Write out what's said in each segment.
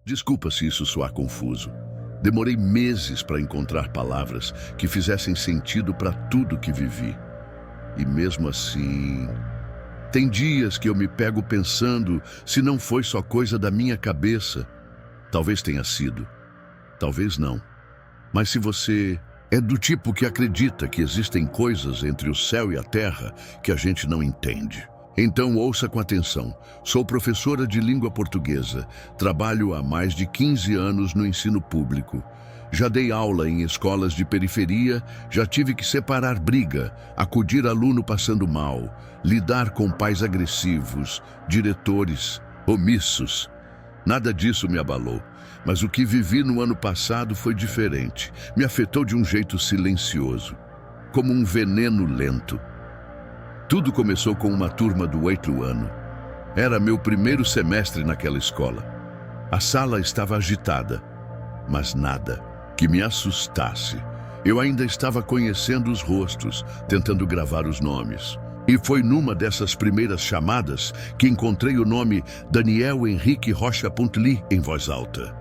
Desculpa se isso soar confuso. Demorei meses para encontrar palavras que fizessem sentido para tudo que vivi. E mesmo assim, tem dias que eu me pego pensando se não foi só coisa da minha cabeça. Talvez tenha sido, talvez não. Mas se você é do tipo que acredita que existem coisas entre o céu e a terra que a gente não entende, então ouça com atenção. Sou professora de língua portuguesa, trabalho há mais de 15 anos no ensino público. Já dei aula em escolas de periferia, já tive que separar briga, acudir aluno passando mal, lidar com pais agressivos, diretores omissos. Nada disso me abalou, mas o que vivi no ano passado foi diferente. Me afetou de um jeito silencioso, como um veneno lento. Tudo começou com uma turma do 8º ano. Era meu primeiro semestre naquela escola. A sala estava agitada, mas nada que me assustasse. Eu ainda estava conhecendo os rostos, tentando gravar os nomes. E foi numa dessas primeiras chamadas que encontrei o nome Daniel Henrique Rocha Puntli em voz alta.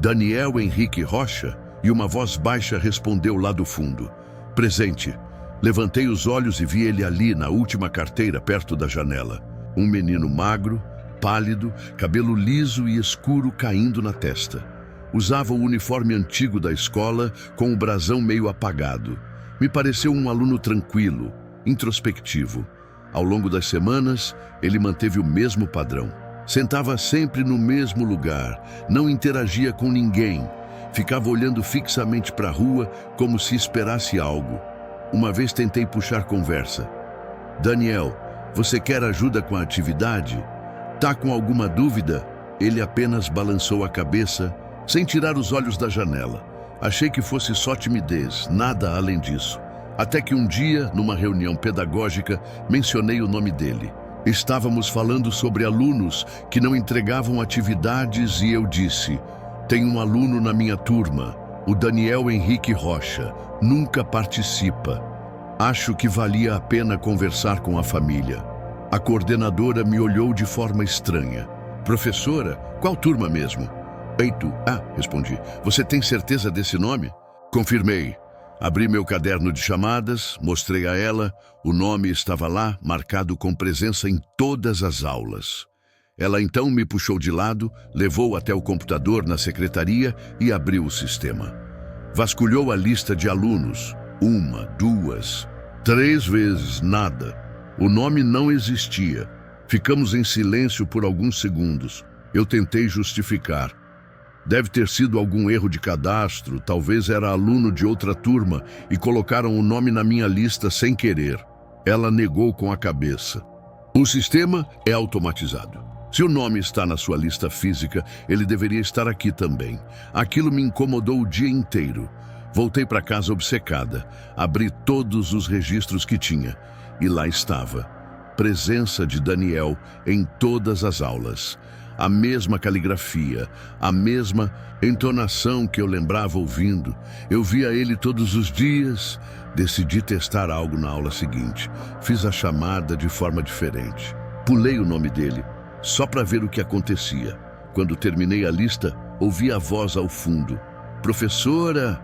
Daniel Henrique Rocha, e uma voz baixa respondeu lá do fundo: presente. Levantei os olhos e vi ele ali na última carteira, perto da janela. Um menino magro, pálido, cabelo liso e escuro caindo na testa. Usava o uniforme antigo da escola, com o brasão meio apagado. Me pareceu um aluno tranquilo, introspectivo. Ao longo das semanas, ele manteve o mesmo padrão. Sentava sempre no mesmo lugar, não interagia com ninguém. Ficava olhando fixamente para a rua, como se esperasse algo. Uma vez tentei puxar conversa. Daniel, você quer ajuda com a atividade? Tá com alguma dúvida? Ele apenas balançou a cabeça, sem tirar os olhos da janela. Achei que fosse só timidez, nada além disso. Até que um dia, numa reunião pedagógica, mencionei o nome dele. Estávamos falando sobre alunos que não entregavam atividades e eu disse: tem um aluno na minha turma, o Daniel Henrique Rocha, nunca participa. Acho que valia a pena conversar com a família. A coordenadora me olhou de forma estranha. Professora, qual turma mesmo? Eito, respondi. Você tem certeza desse nome? Confirmei. Abri meu caderno de chamadas, mostrei a ela, o nome estava lá, marcado com presença em todas as aulas. Ela então me puxou de lado, levou até o computador na secretaria e abriu o sistema. Vasculhou a lista de alunos. 1, 2, 3 vezes, nada. O nome não existia. Ficamos em silêncio por alguns segundos. Eu tentei justificar. Deve ter sido algum erro de cadastro, talvez era aluno de outra turma e colocaram o nome na minha lista sem querer. Ela negou com a cabeça. O sistema é automatizado. Se o nome está na sua lista física, ele deveria estar aqui também. Aquilo me incomodou o dia inteiro. Voltei para casa obcecada, abri todos os registros que tinha e lá estava. Presença de Daniel em todas as aulas. A mesma caligrafia, a mesma entonação que eu lembrava ouvindo. Eu via ele todos os dias. Decidi testar algo na aula seguinte. Fiz a chamada de forma diferente. Pulei o nome dele, só para ver o que acontecia. Quando terminei a lista, ouvi a voz ao fundo. Professora,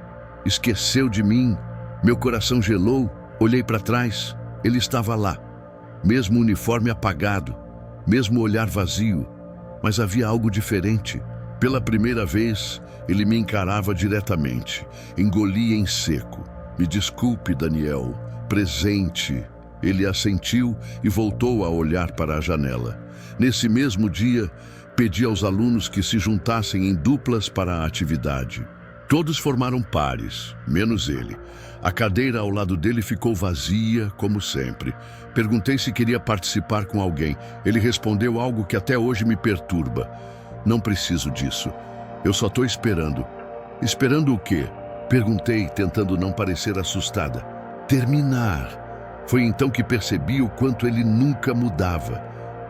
esqueceu de mim. Meu coração gelou. Olhei para trás. Ele estava lá. Mesmo uniforme apagado. Mesmo olhar vazio. Mas havia algo diferente. Pela primeira vez, ele me encarava diretamente. Engoli em seco. Me desculpe, Daniel. Presente. Ele assentiu e voltou a olhar para a janela. Nesse mesmo dia, pedi aos alunos que se juntassem em duplas para a atividade. Todos formaram pares, menos ele. A cadeira ao lado dele ficou vazia, como sempre. Perguntei se queria participar com alguém. Ele respondeu algo que até hoje me perturba. Não preciso disso. Eu só estou esperando. Esperando o quê? Perguntei, tentando não parecer assustada. Terminar. Foi então que percebi o quanto ele nunca mudava.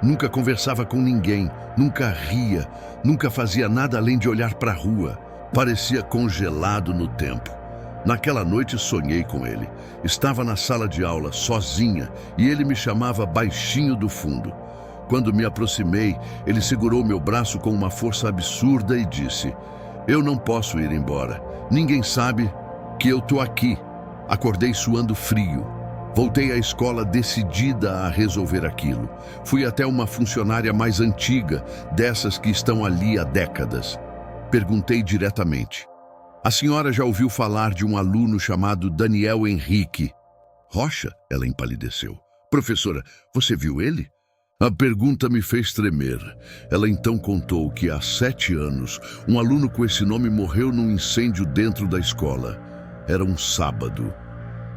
Nunca conversava com ninguém, nunca ria, nunca fazia nada além de olhar para a rua. Parecia congelado no tempo. Naquela noite sonhei com ele. Estava na sala de aula, sozinha, e ele me chamava baixinho do fundo. Quando me aproximei, ele segurou meu braço com uma força absurda e disse: "Eu não posso ir embora. Ninguém sabe que eu tô aqui." Acordei suando frio. Voltei à escola decidida a resolver aquilo. Fui até uma funcionária mais antiga, dessas que estão ali há décadas. Perguntei diretamente: "A senhora já ouviu falar de um aluno chamado Daniel Henrique?" "Rocha?" Ela empalideceu. "Professora, você viu ele?" A pergunta me fez tremer. Ela então contou que há 7 anos, um aluno com esse nome morreu num incêndio dentro da escola. Era um sábado.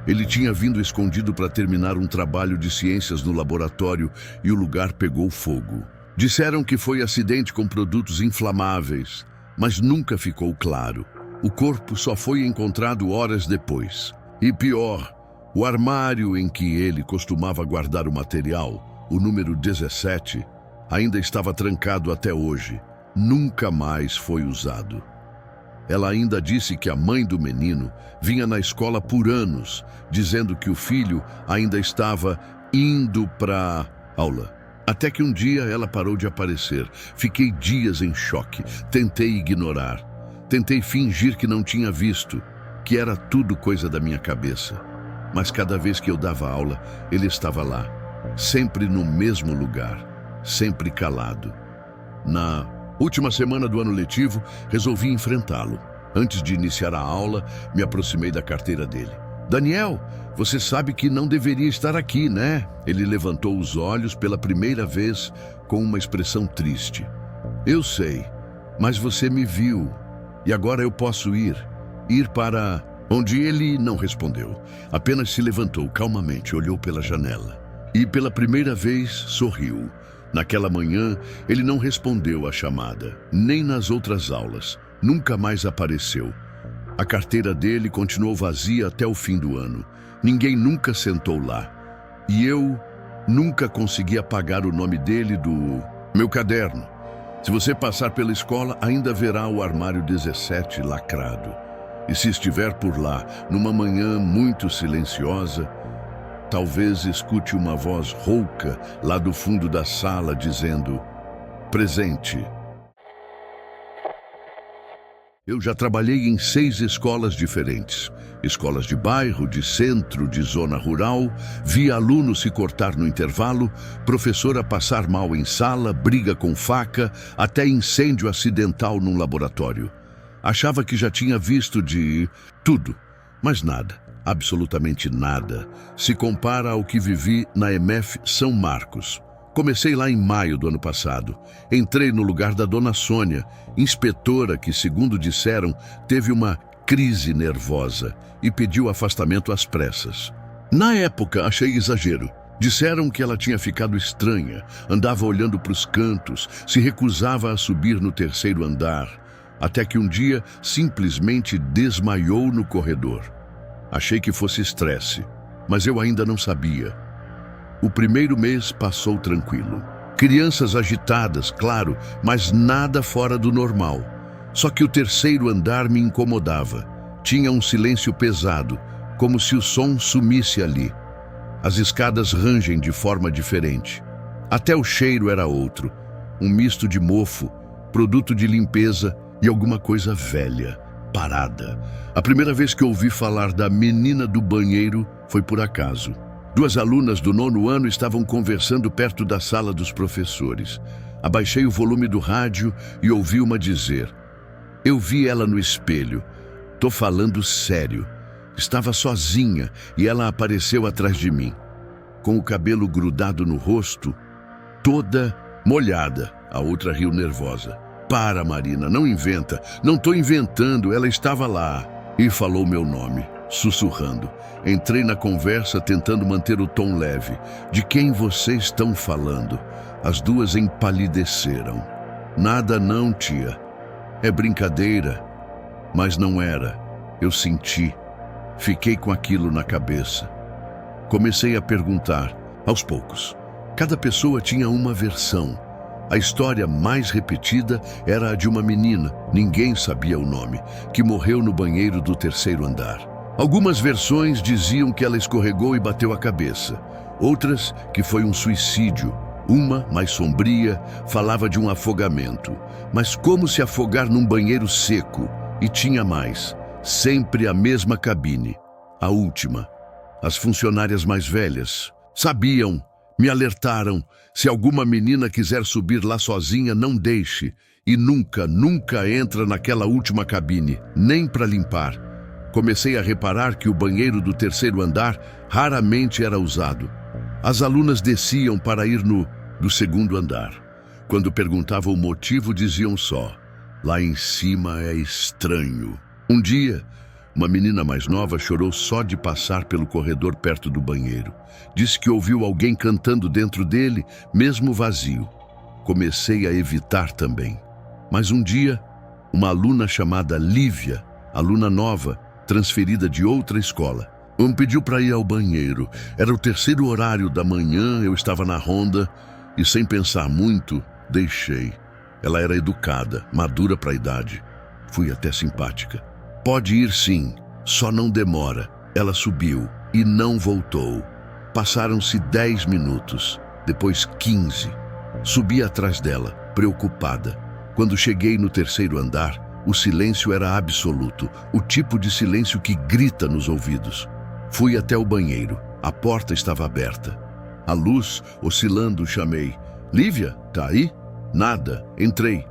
Ele tinha vindo escondido para terminar um trabalho de ciências no laboratório e o lugar pegou fogo. Disseram que foi acidente com produtos inflamáveis, mas nunca ficou claro. O corpo só foi encontrado horas depois. E pior, o armário em que ele costumava guardar o material, o número 17, ainda estava trancado até hoje. Nunca mais foi usado. Ela ainda disse que a mãe do menino vinha na escola por anos, dizendo que o filho ainda estava indo para aula. Até que um dia ela parou de aparecer. Fiquei dias em choque. Tentei ignorar. Tentei fingir que não tinha visto, que era tudo coisa da minha cabeça. Mas cada vez que eu dava aula, ele estava lá, sempre no mesmo lugar, sempre calado. Na última semana do ano letivo, resolvi enfrentá-lo. Antes de iniciar a aula, me aproximei da carteira dele. "Daniel, você sabe que não deveria estar aqui, né?" Ele levantou os olhos pela primeira vez com uma expressão triste. "Eu sei, mas você me viu. E agora eu posso ir para onde?" Ele não respondeu. Apenas se levantou calmamente, olhou pela janela. E pela primeira vez sorriu. Naquela manhã, ele não respondeu à chamada, nem nas outras aulas. Nunca mais apareceu. A carteira dele continuou vazia até o fim do ano. Ninguém nunca sentou lá. E eu nunca consegui apagar o nome dele do meu caderno. Se você passar pela escola, ainda verá o armário 17 lacrado. E se estiver por lá, numa manhã muito silenciosa, talvez escute uma voz rouca lá do fundo da sala dizendo: "Presente." Eu já trabalhei em 6 escolas diferentes. Escolas de bairro, de centro, de zona rural. Vi aluno se cortar no intervalo, professora passar mal em sala, briga com faca, até incêndio acidental num laboratório. Achava que já tinha visto de tudo, mas nada. Absolutamente nada se compara ao que vivi na EMEF São Marcos. Comecei lá em maio do ano passado. Entrei no lugar da dona Sônia, inspetora que, segundo disseram, teve uma crise nervosa e pediu afastamento às pressas. Na época, achei exagero. Disseram que ela tinha ficado estranha, andava olhando para os cantos, se recusava a subir no 3º andar, até que um dia simplesmente desmaiou no corredor. Achei que fosse estresse, mas eu ainda não sabia. O primeiro mês passou tranquilo. Crianças agitadas, claro, mas nada fora do normal. Só que o 3º andar me incomodava. Tinha um silêncio pesado, como se o som sumisse ali. As escadas rangem de forma diferente. Até o cheiro era outro. Um misto de mofo, produto de limpeza e alguma coisa velha, parada. A primeira vez que ouvi falar da menina do banheiro foi por acaso. 2 alunas do 9º ano estavam conversando perto da sala dos professores. Abaixei o volume do rádio e ouvi uma dizer: "Eu vi ela no espelho. Tô falando sério. Estava sozinha e ela apareceu atrás de mim, com o cabelo grudado no rosto, toda molhada." A outra riu nervosa. "Para, Marina, não inventa. Não tô inventando, ela estava lá." E falou meu nome, sussurrando. Entrei na conversa tentando manter o tom leve. "De quem vocês estão falando?" As 2 empalideceram. "Nada não, tia. É brincadeira." Mas não era. Eu senti. Fiquei com aquilo na cabeça. Comecei a perguntar, aos poucos. Cada pessoa tinha uma versão. A história mais repetida era a de uma menina, ninguém sabia o nome, que morreu no banheiro do 3º andar. Algumas versões diziam que ela escorregou e bateu a cabeça. Outras que foi um suicídio. Uma, mais sombria, falava de um afogamento, mas como se afogar num banheiro seco. E tinha mais, sempre a mesma cabine, a última. As funcionárias mais velhas sabiam, me alertaram, se alguma menina quiser subir lá sozinha, não deixe. E nunca, nunca entra naquela última cabine, nem para limpar. Comecei a reparar que o banheiro do terceiro andar raramente era usado. As alunas desciam para ir do segundo andar. Quando perguntavam o motivo, diziam só: lá em cima é estranho. Um dia, uma menina mais nova chorou só de passar pelo corredor perto do banheiro. Disse que ouviu alguém cantando dentro dele, mesmo vazio. Comecei a evitar também. Mas um dia, uma aluna chamada Lívia, aluna nova, transferida de outra escola, me pediu para ir ao banheiro. Era o terceiro horário da manhã, eu estava na ronda e, sem pensar muito, deixei. Ela era educada, madura para a idade. Fui até simpática. Pode ir sim, só não demora. Ela subiu e não voltou. Passaram-se 10 minutos, depois 15. Subi atrás dela, preocupada. Quando cheguei no terceiro andar, o silêncio era absoluto, o tipo de silêncio que grita nos ouvidos. Fui até o banheiro. A porta estava aberta. A luz, oscilando, chamei: Lívia, tá aí? Nada. Entrei.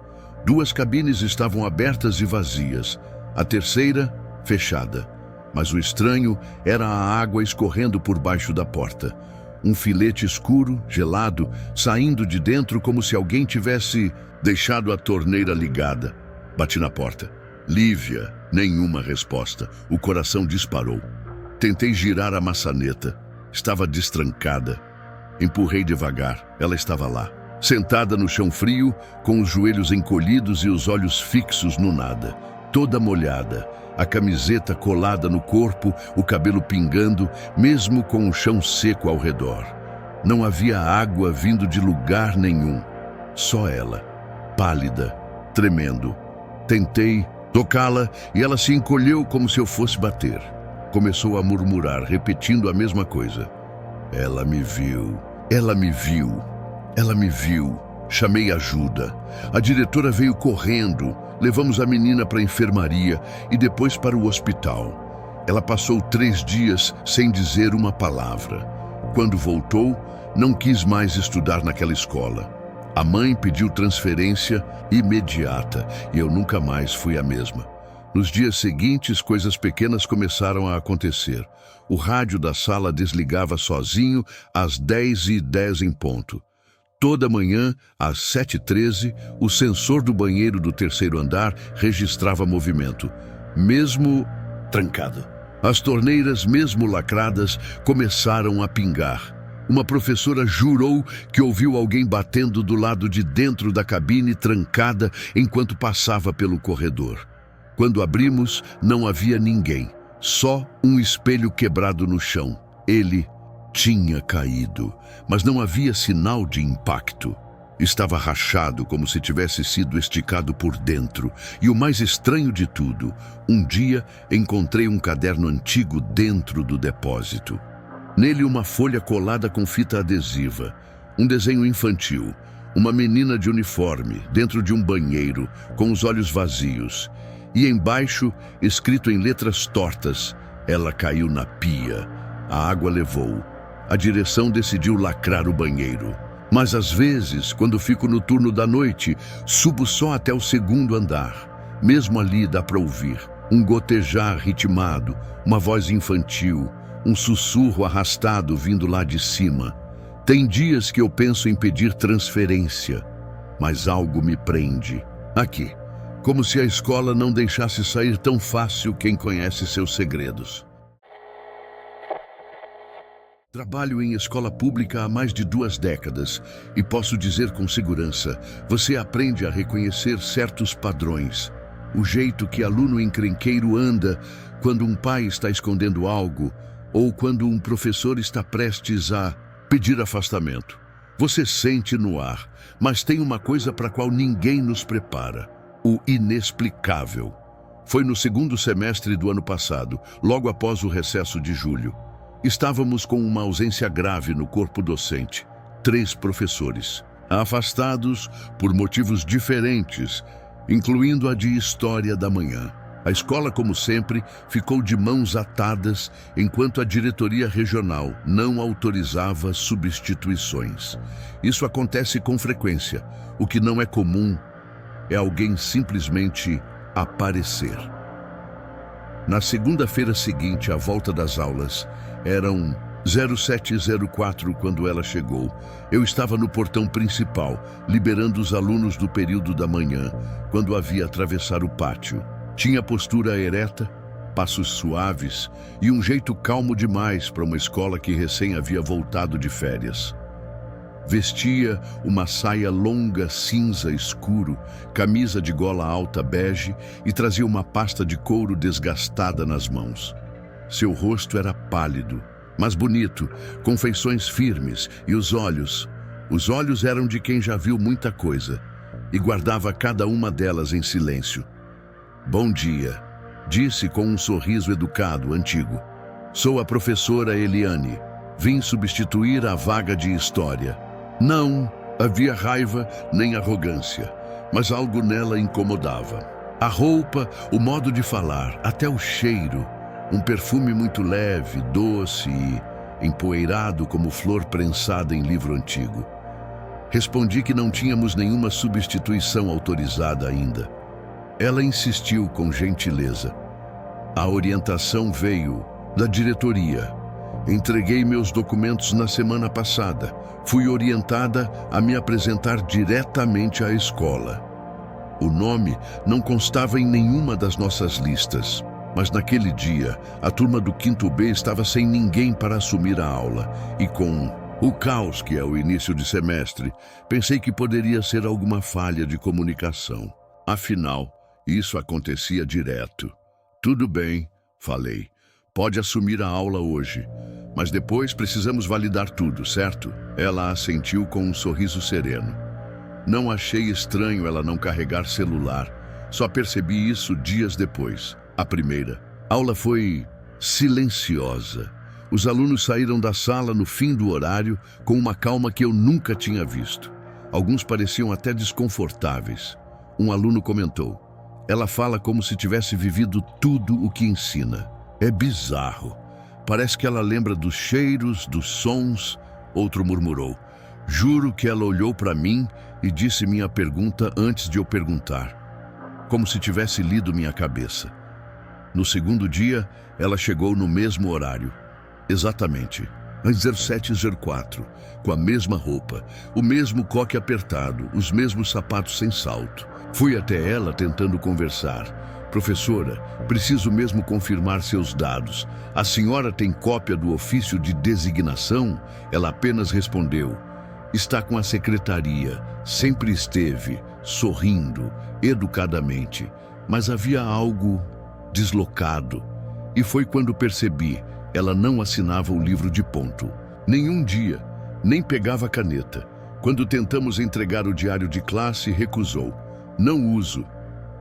2 cabines estavam abertas e vazias. A terceira, fechada. Mas o estranho era a água escorrendo por baixo da porta. Um filete escuro, gelado, saindo de dentro como se alguém tivesse deixado a torneira ligada. Bati na porta. Lívia, nenhuma resposta. O coração disparou. Tentei girar a maçaneta. Estava destrancada. Empurrei devagar. Ela estava lá, sentada no chão frio, com os joelhos encolhidos e os olhos fixos no nada. Toda molhada, a camiseta colada no corpo, o cabelo pingando, mesmo com o chão seco ao redor. Não havia água vindo de lugar nenhum. Só ela, pálida, tremendo. Tentei tocá-la e ela se encolheu como se eu fosse bater. Começou a murmurar, repetindo a mesma coisa. Ela me viu, ela me viu, ela me viu. Chamei ajuda. A diretora veio correndo. Levamos a menina para a enfermaria e depois para o hospital. Ela passou 3 dias sem dizer uma palavra. Quando voltou, não quis mais estudar naquela escola. A mãe pediu transferência imediata e eu nunca mais fui a mesma. Nos dias seguintes, coisas pequenas começaram a acontecer. O rádio da sala desligava sozinho às 10h10 em ponto. Toda manhã, às 7h13, o sensor do banheiro do terceiro andar registrava movimento, mesmo trancado. As torneiras, mesmo lacradas, começaram a pingar. Uma professora jurou que ouviu alguém batendo do lado de dentro da cabine trancada enquanto passava pelo corredor. Quando abrimos, não havia ninguém, só um espelho quebrado no chão. Ele tinha caído, mas não havia sinal de impacto. Estava rachado como se tivesse sido esticado por dentro. E o mais estranho de tudo, um dia encontrei um caderno antigo dentro do depósito. Nele uma folha colada com fita adesiva, um desenho infantil, uma menina de uniforme dentro de um banheiro com os olhos vazios. E embaixo, escrito em letras tortas, ela caiu na pia. A água levou. A direção decidiu lacrar o banheiro. Mas às vezes, quando fico no turno da noite, subo só até o segundo andar. Mesmo ali dá para ouvir um gotejar ritmado, uma voz infantil, um sussurro arrastado vindo lá de cima. Tem dias que eu penso em pedir transferência, mas algo me prende. Aqui, como se a escola não deixasse sair tão fácil quem conhece seus segredos. Trabalho em escola pública há mais de 2 décadas e posso dizer com segurança, você aprende a reconhecer certos padrões. O jeito que aluno encrenqueiro anda quando um pai está escondendo algo ou quando um professor está prestes a pedir afastamento. Você sente no ar, mas tem uma coisa para a qual ninguém nos prepara: o inexplicável. Foi no 2º semestre do ano passado, logo após o recesso de julho. Estávamos com uma ausência grave no corpo docente. 3 professores, afastados por motivos diferentes, incluindo a de História da Manhã. A escola, como sempre, ficou de mãos atadas enquanto a diretoria regional não autorizava substituições. Isso acontece com frequência. O que não é comum é alguém simplesmente aparecer. Na segunda-feira seguinte, à volta das aulas, eram 0704 quando ela chegou. Eu estava no portão principal, liberando os alunos do período da manhã, quando a vi atravessar o pátio. Tinha postura ereta, passos suaves e um jeito calmo demais para uma escola que recém havia voltado de férias. Vestia uma saia longa cinza escuro, camisa de gola alta bege e trazia uma pasta de couro desgastada nas mãos. Seu rosto era pálido, mas bonito, com feições firmes, e os olhos eram de quem já viu muita coisa e guardava cada uma delas em silêncio. "Bom dia", disse com um sorriso educado, antigo. "Sou a professora Eliane. Vim substituir a vaga de História." Não havia raiva nem arrogância, mas algo nela incomodava. A roupa, o modo de falar, até o cheiro, um perfume muito leve, doce e empoeirado como flor prensada em livro antigo. Respondi que não tínhamos nenhuma substituição autorizada ainda. Ela insistiu com gentileza. "A orientação veio da diretoria. Entreguei meus documentos na semana passada. Fui orientada a me apresentar diretamente à escola." O nome não constava em nenhuma das nossas listas, mas naquele dia, a turma do 5º B estava sem ninguém para assumir a aula, e com o caos que é o início de semestre, pensei que poderia ser alguma falha de comunicação. Afinal, isso acontecia direto. "Tudo bem", falei. "Pode assumir a aula hoje, mas depois precisamos validar tudo, certo?" Ela assentiu com um sorriso sereno. Não achei estranho ela não carregar celular. Só percebi isso dias depois. A primeira aula foi silenciosa. Os alunos saíram da sala no fim do horário com uma calma que eu nunca tinha visto. Alguns pareciam até desconfortáveis. Um aluno comentou: "Ela fala como se tivesse vivido tudo o que ensina. É bizarro. Parece que ela lembra dos cheiros, dos sons." Outro murmurou: "Juro que ela olhou para mim e disse minha pergunta antes de eu perguntar, como se tivesse lido minha cabeça." No segundo dia, ela chegou no mesmo horário. Exatamente, às 0704, com a mesma roupa, o mesmo coque apertado, os mesmos sapatos sem salto. Fui até ela tentando conversar. "Professora, preciso mesmo confirmar seus dados. A senhora tem cópia do ofício de designação?" Ela apenas respondeu: "Está com a secretaria." Sempre esteve, sorrindo, educadamente, mas havia algo deslocado. E foi quando percebi, ela não assinava o livro de ponto. Nenhum dia, nem pegava caneta. Quando tentamos entregar o diário de classe, recusou. "Não uso.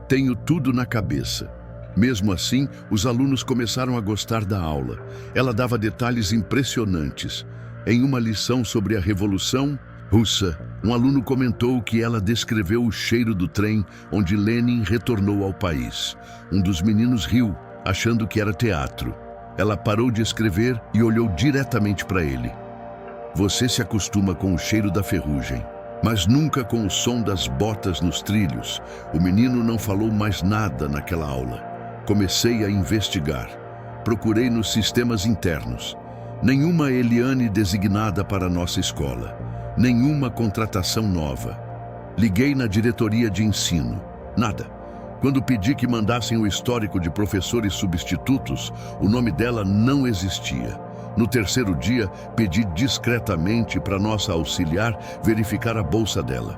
Tenho tudo na cabeça." Mesmo assim, os alunos começaram a gostar da aula. Ela dava detalhes impressionantes. Em uma lição sobre a Revolução Russa, um aluno comentou que ela descreveu o cheiro do trem onde Lenin retornou ao país. Um dos meninos riu, achando que era teatro. Ela parou de escrever e olhou diretamente para ele. "Você se acostuma com o cheiro da ferrugem, mas nunca com o som das botas nos trilhos." O menino não falou mais nada naquela aula. Comecei a investigar. Procurei nos sistemas internos. Nenhuma Eliane designada para a nossa escola. Nenhuma contratação nova. Liguei na diretoria de ensino. Nada. Quando pedi que mandassem o histórico de professores substitutos, o nome dela não existia. No terceiro dia, pedi discretamente para nossa auxiliar verificar a bolsa dela.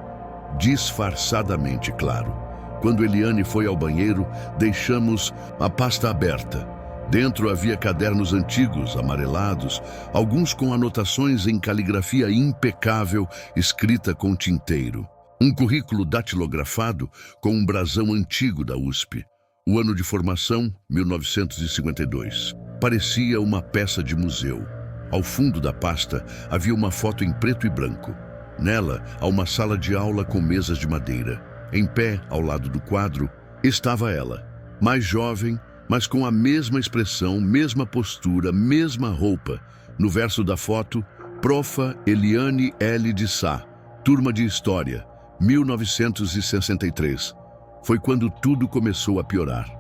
Disfarçadamente, claro. Quando Eliane foi ao banheiro, deixamos a pasta aberta. Dentro havia cadernos antigos, amarelados, alguns com anotações em caligrafia impecável, escrita com tinteiro. Um currículo datilografado com um brasão antigo da USP. O ano de formação, 1952. Parecia uma peça de museu. Ao fundo da pasta havia uma foto em preto e branco. Nela, há uma sala de aula com mesas de madeira. Em pé, ao lado do quadro, estava ela, mais jovem, mas com a mesma expressão, mesma postura, mesma roupa. No verso da foto, Profa Eliane L. de Sá, turma de História, 1963. Foi quando tudo começou a piorar.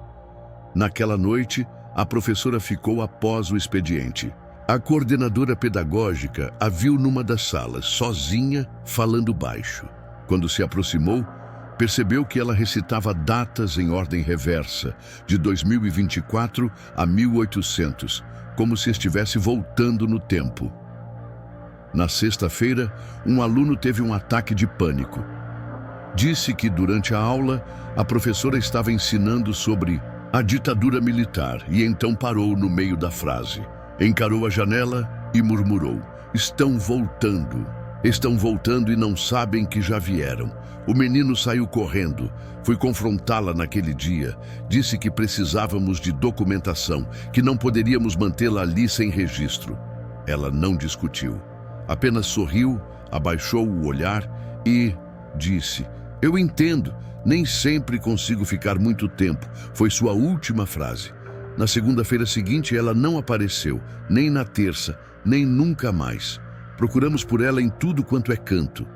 Naquela noite, a professora ficou após o expediente. A coordenadora pedagógica a viu numa das salas, sozinha, falando baixo. Quando se aproximou, percebeu que ela recitava datas em ordem reversa, de 2024 a 1800, como se estivesse voltando no tempo. Na sexta-feira, um aluno teve um ataque de pânico. Disse que durante a aula, a professora estava ensinando sobre a ditadura militar e então parou no meio da frase. Encarou a janela e murmurou: "Estão voltando. Estão voltando e não sabem que já vieram." O menino saiu correndo. Fui confrontá-la naquele dia. Disse que precisávamos de documentação, que não poderíamos mantê-la ali sem registro. Ela não discutiu. Apenas sorriu, abaixou o olhar e disse: "Eu entendo. Nem sempre consigo ficar muito tempo." Foi sua última frase. Na segunda-feira seguinte, ela não apareceu, nem na terça, nem nunca mais. Procuramos por ela em tudo quanto é canto.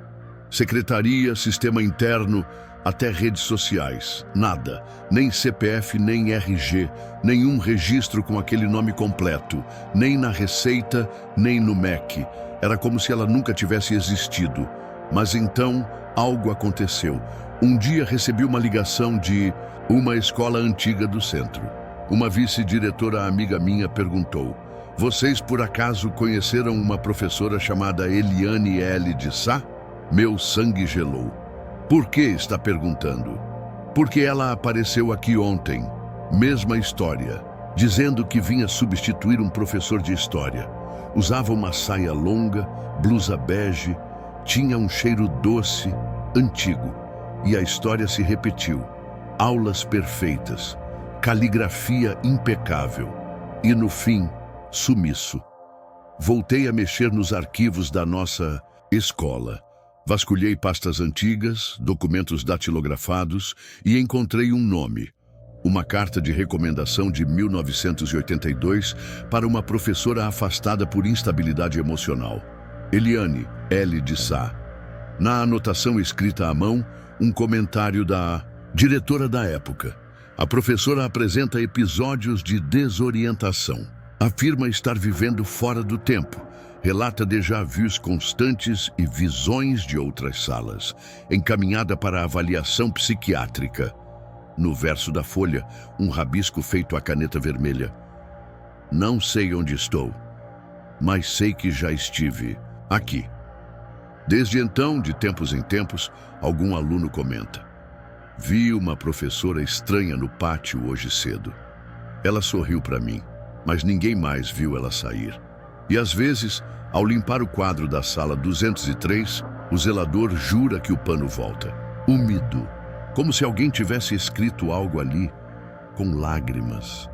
Secretaria, sistema interno, até redes sociais. Nada. Nem CPF, nem RG, nenhum registro com aquele nome completo. Nem na Receita, nem no MEC. Era como se ela nunca tivesse existido. Mas então, algo aconteceu. Um dia recebi uma ligação de uma escola antiga do centro. Uma vice-diretora amiga minha perguntou: "Vocês por acaso conheceram uma professora chamada Eliane L. de Sá?" Meu sangue gelou. "Por que está perguntando?" "Porque ela apareceu aqui ontem. Mesma história. Dizendo que vinha substituir um professor de história. Usava uma saia longa, blusa bege, tinha um cheiro doce, antigo. E a história se repetiu. Aulas perfeitas, caligrafia impecável. E no fim, sumiço." Voltei a mexer nos arquivos da nossa escola. Vasculhei pastas antigas, documentos datilografados e encontrei um nome. Uma carta de recomendação de 1982 para uma professora afastada por instabilidade emocional. Eliane L. de Sá. Na anotação escrita à mão, um comentário da diretora da época. A professora apresenta episódios de desorientação. Afirma estar vivendo fora do tempo. Relata déjà-vus constantes e visões de outras salas. Encaminhada para avaliação psiquiátrica. No verso da folha, um rabisco feito à caneta vermelha. "Não sei onde estou, mas sei que já estive aqui." Desde então, de tempos em tempos, algum aluno comenta: "Vi uma professora estranha no pátio hoje cedo. Ela sorriu para mim, mas ninguém mais viu ela sair." E às vezes, ao limpar o quadro da sala 203, o zelador jura que o pano volta, úmido, como se alguém tivesse escrito algo ali, com lágrimas.